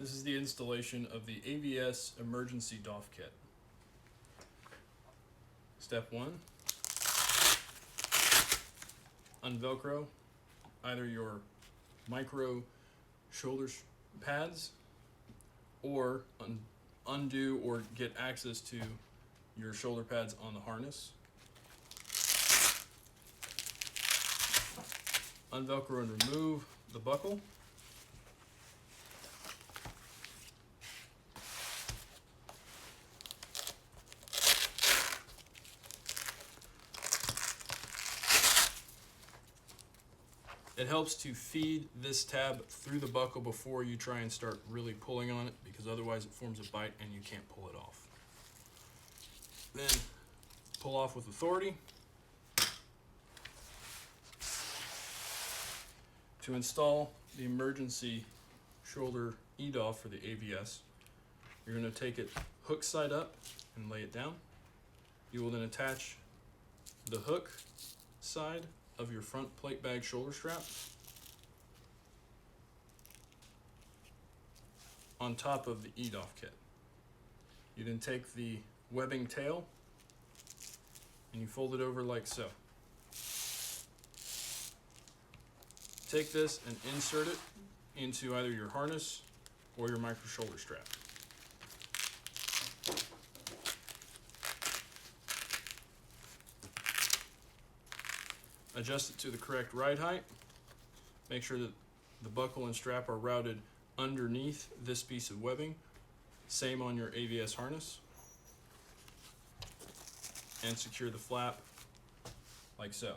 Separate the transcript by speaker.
Speaker 1: This is the installation of the AVS Emergency Doff Kit. Step 1. Unvelcro either your micro shoulder pads or undo or get access to your shoulder pads on the harness. Unvelcro and remove the buckle. It helps to feed this tab through the buckle before you try and start really pulling on it, because otherwise it forms a bite and you can't pull it off. Then pull off with authority. To install the emergency shoulder E-Doff for the AVS, you're going to take it hook side up and lay it down. You will then attach the hook side of your front plate bag shoulder strap on top of the E-Doff kit. You then take the webbing tail and you fold it over like so. Take this and insert it into either your harness or your micro shoulder strap. Adjust it to the correct ride height. Make sure that the buckle and strap are routed underneath this piece of webbing. Same on your AVS harness. And secure the flap like so.